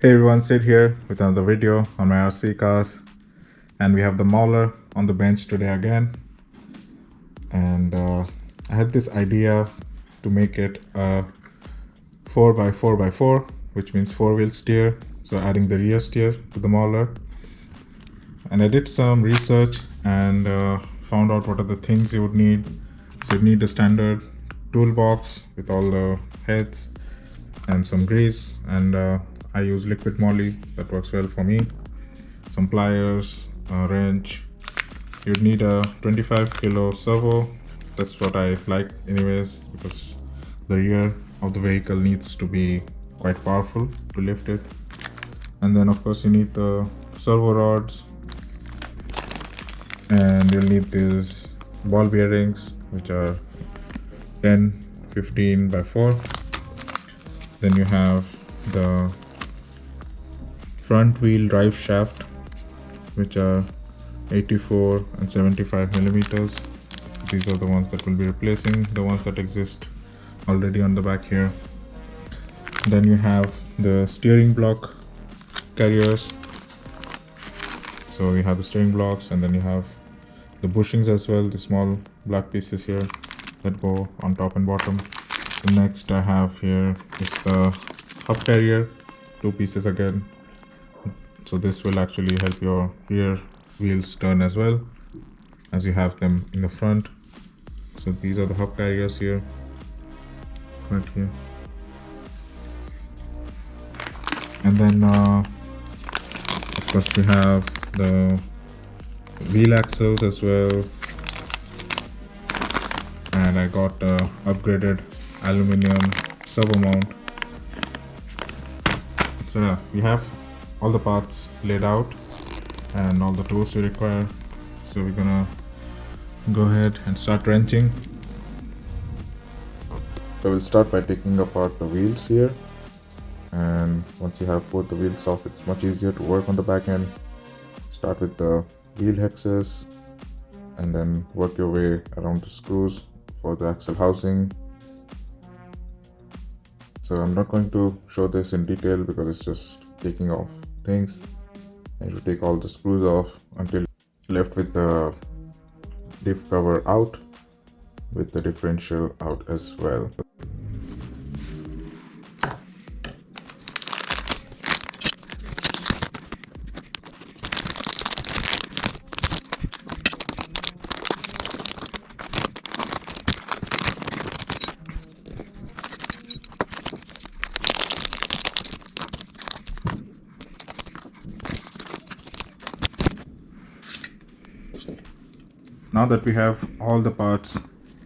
Hey everyone, Sid here with another video on my RC cars, and we have the Mauler on the bench today again. And I had this idea to make it a 4x4x4, which means 4-wheel steer, so adding the rear steer to the Mauler. And I did some research and found out what are the things you would need. So you need a standard toolbox with all the heads and some grease, and I use liquid moly, that works well for me. Some pliers, a wrench. You'd need a 25 kilo servo. That's what I like anyways, because the rear of the vehicle needs to be quite powerful to lift it. And then of course you need the servo rods, and you'll need these ball bearings, which are 10-15x4. Then you have the front wheel drive shaft, which are 84 and 75 millimeters. These are the ones that will be replacing the ones that exist already on the back here. Then you have the steering block carriers. So you have the steering blocks, and then you have the bushings as well, the small black pieces here that go on top and bottom. The next I have here is the hub carrier, 2 pieces again. So this will actually help your rear wheels turn as well as you have them in the front. So these are the hub carriers here, right here. And then of course we have the wheel axles as well. And I got upgraded Aluminium servo mount. So yeah, we have all the parts laid out and all the tools we require. So we're gonna go ahead and start wrenching. So we'll start by taking apart the wheels here, and once you have both the wheels off, it's much easier to work on the back end. Start with the wheel hexes and then work your way around the screws for the axle housing. So I'm not going to show this in detail because it's just taking off things, and you take all the screws off until you're left with the diff cover out, with the differential out as well. Now that we have all the parts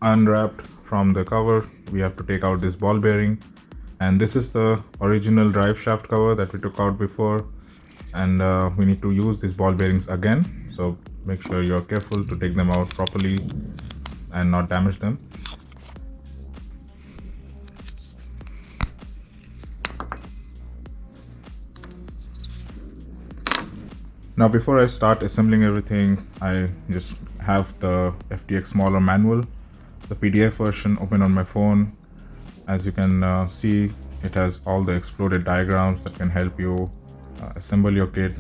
unwrapped from the cover, we have to take out this ball bearing, and this is the original drive shaft cover that we took out before, and we need to use these ball bearings again. So make sure you're careful to take them out properly and not damage them. Now before I start assembling everything, I just have the FTX Mauler manual, the PDF version, open on my phone. As you can see, it has all the exploded diagrams that can help you assemble your kit,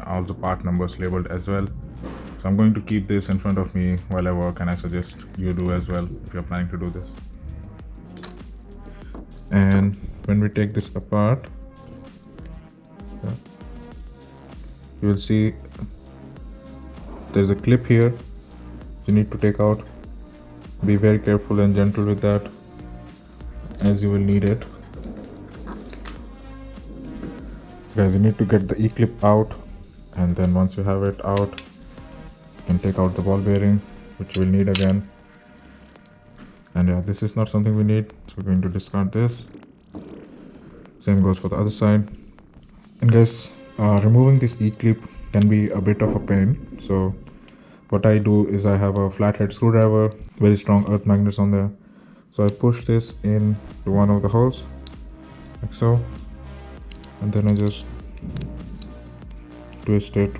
all the part numbers labeled as well. So I'm going to keep this in front of me while I work, and I suggest you do as well if you're planning to do this. And when we take this apart, you will see there's a clip here you need to take out. Be very careful and gentle with that, as you will need it. Guys, you need to get the E-clip out, and then once you have it out, you can take out the ball bearing, which we'll need again. And yeah, this is not something we need, so we're going to discard this. Same goes for the other side. And guys, removing this E-clip can be a bit of a pain. So what I do is I have a flathead screwdriver, very strong earth magnets on there. So I push this in to one of the holes, like so, and then I just twist it,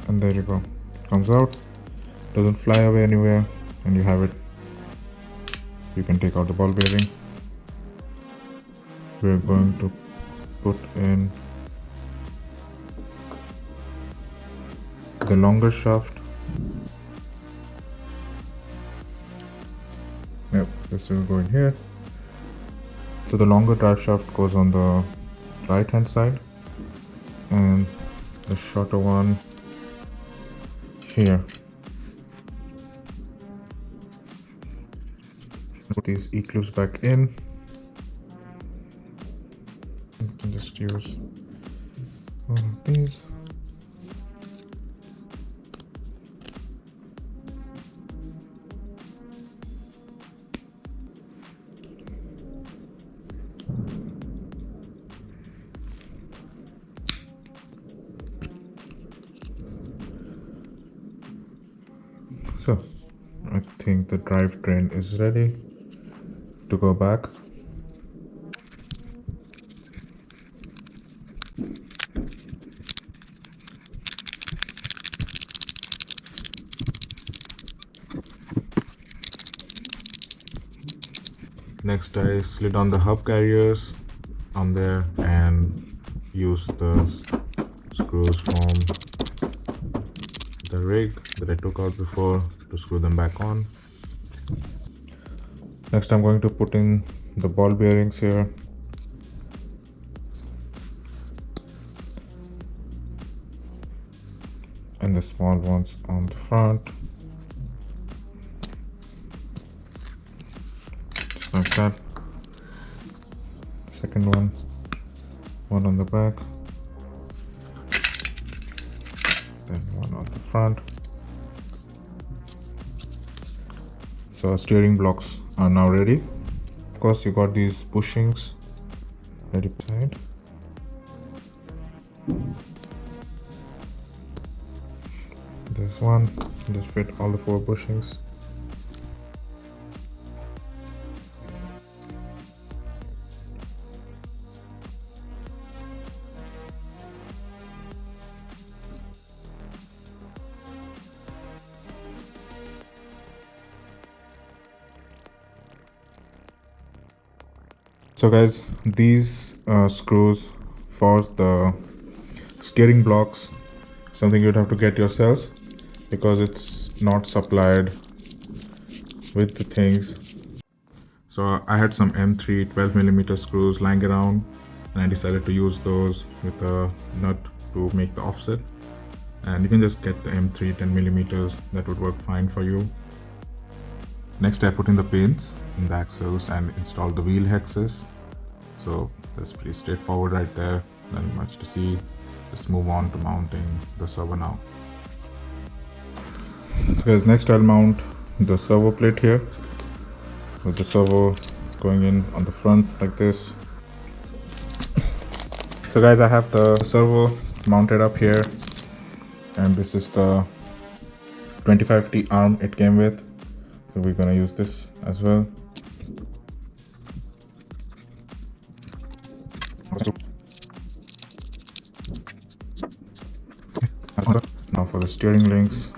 and there you go. It comes out, doesn't fly away anywhere, and you have it. You can take out the ball bearing. We're going to put in the longer shaft. Yep, this will go in here. So the longer drive shaft goes on the right hand side and the shorter one here. Put these E-clips back in. You can just use one of these. So I think the drivetrain is ready to go back. Next, I slid on the hub carriers on there and used the screws from the rig that I took out before to screw them back on. Next, I'm going to put in the ball bearings here. And the small ones on the front. Just like that. Second one on the back. Then one on the front. So our steering blocks are now ready. Of course, you got these bushings ready beside. This one, just fit all the 4 bushings. So guys, these screws for the steering blocks, something you'd have to get yourselves because it's not supplied with the things. So I had some M3 12mm screws lying around and I decided to use those with a nut to make the offset. And you can just get the M3 10mm, that would work fine for you. Next, I put in the pins in the axles and installed the wheel hexes. So that's pretty straightforward right there, nothing much to see. Let's move on to mounting the servo now. So guys, next I'll mount the servo plate here, with the servo going in on the front like this. So guys, I have the servo mounted up here, and this is the 25T arm it came with. So we're gonna use this as well. Now for the steering links.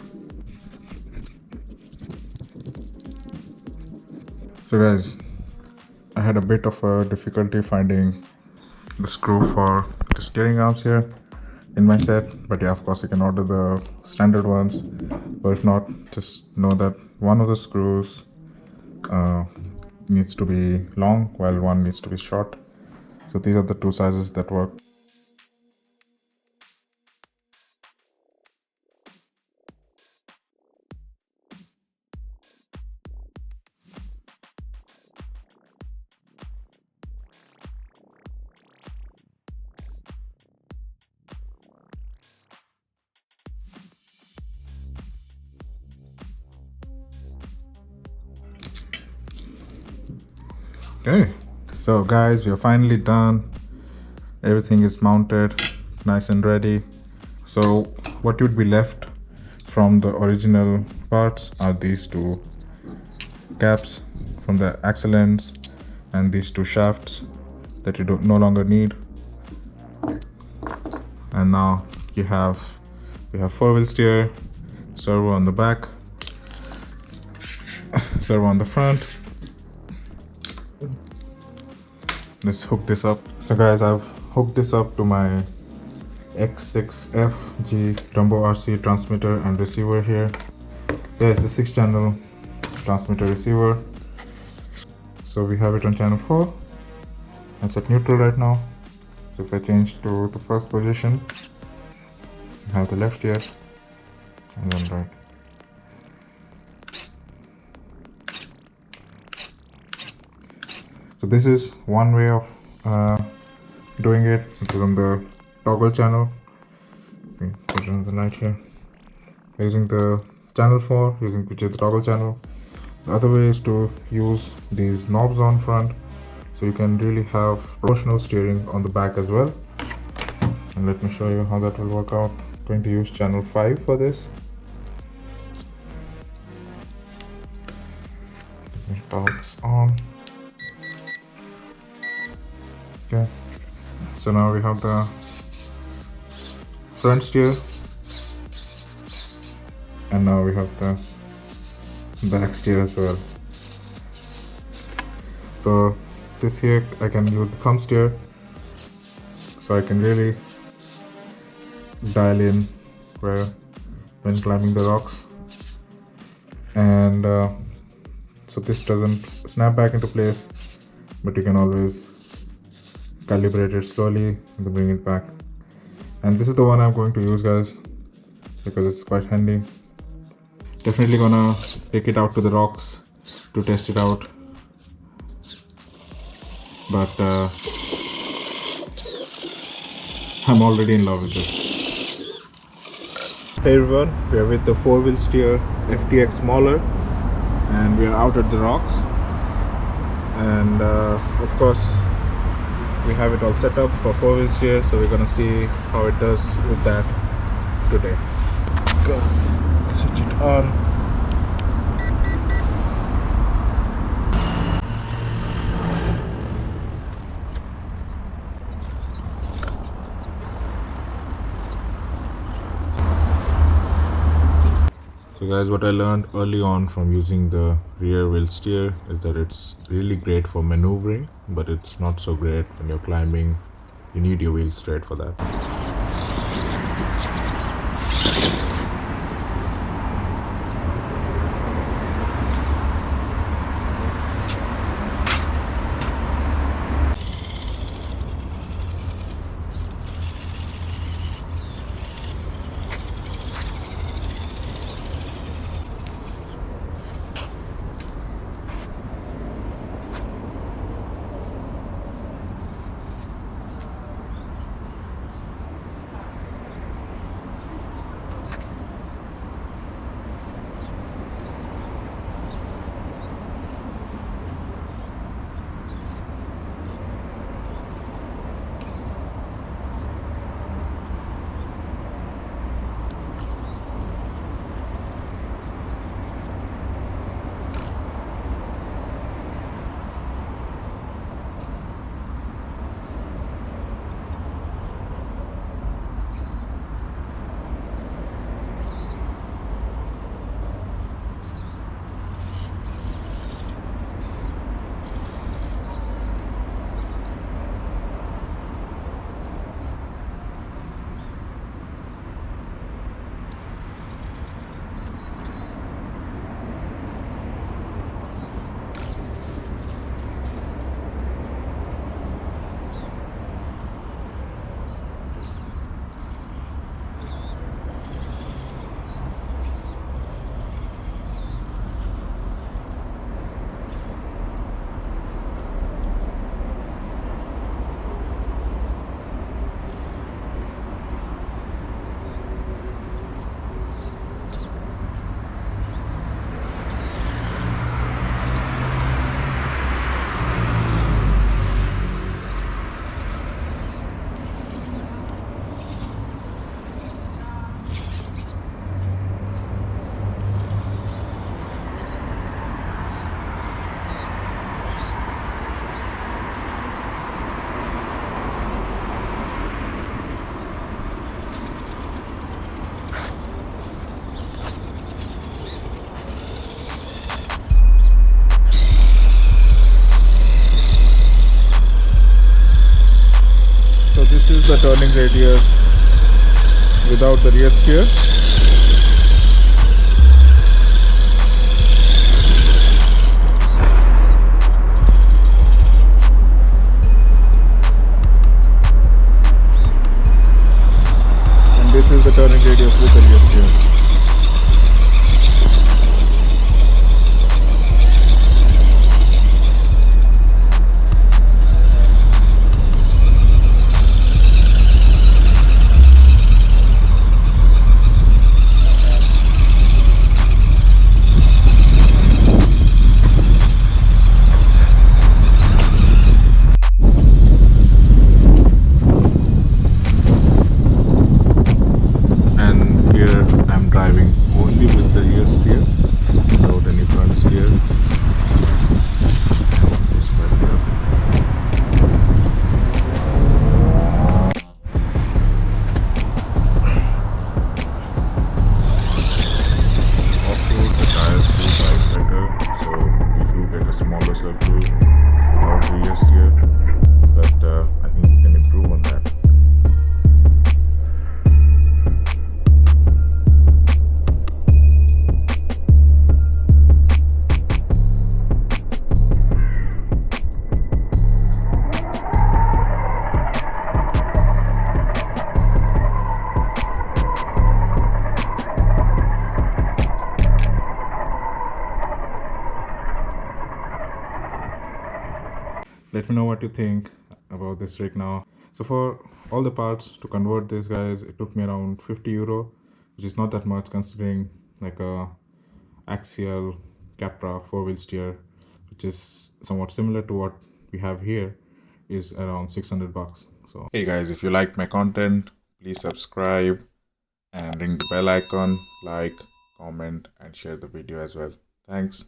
So guys, I had a bit of a difficulty finding the screw for the steering arms here in my set, but yeah, of course you can order the standard ones, but if not, just know that one of the screws needs to be long while one needs to be short. So these are the 2 sizes that work. Okay, so guys, we are finally done. Everything is mounted nice and ready. So what would be left from the original parts are these 2 caps from the axle ends and these 2 shafts that you no longer need. And now we have 4-wheel steer, servo on the back, servo on the front. Let's hook this up. So guys, I've hook this up to my X6FG Jumbo RC transmitter and receiver here. There's the 6-channel transmitter receiver. So we have it on channel 4. It's at neutral right now. So if I change to the first position, I have the left here and then right. So this is one way of doing it. It is on the toggle channel. Okay, put it on the light here. Using the channel 4, which is the toggle channel. The other way is to use these knobs on front, so you can really have proportional steering on the back as well. And let me show you how that will work out. I'm going to use channel 5 for this. Let me power this on. Okay, so now we have the front steer, and now we have the back steer as well. So this here I can use the thumb steer, so I can really dial in when climbing the rocks, and so this doesn't snap back into place, but you can always calibrate it slowly and then bring it back. And this is the one I'm going to use, guys, because it's quite handy. Definitely gonna take it out to the rocks to test it out, but I'm already in love with it. Hey everyone, we are with the 4-wheel steer FTX Mauler, and we are out at the rocks, and of course we have it all set up for 4-wheel steer, so we're gonna see how it does with that today. Go. Switch it on. So guys, what I learned early on from using the rear wheel steer is that it's really great for maneuvering, but it's not so great when you're climbing. You need your wheel straight for that. This is the turning radius without the rear steer. And this is the turning radius with the rear steer. I'm driving only with the rear steer without any front steer. Just right there. Off-road, the tires do drive better, so we do get a smaller circle without the rear steer, but I think we can improve on that. Let me know what you think about this rig now. So for all the parts to convert this, guys, it took me around 50 euro, which is not that much considering like a axial Capra 4-wheel steer, which is somewhat similar to what we have here, is around 600 bucks. So hey guys, if you liked my content, please subscribe and ring the bell icon, like, comment and share the video as well. Thanks.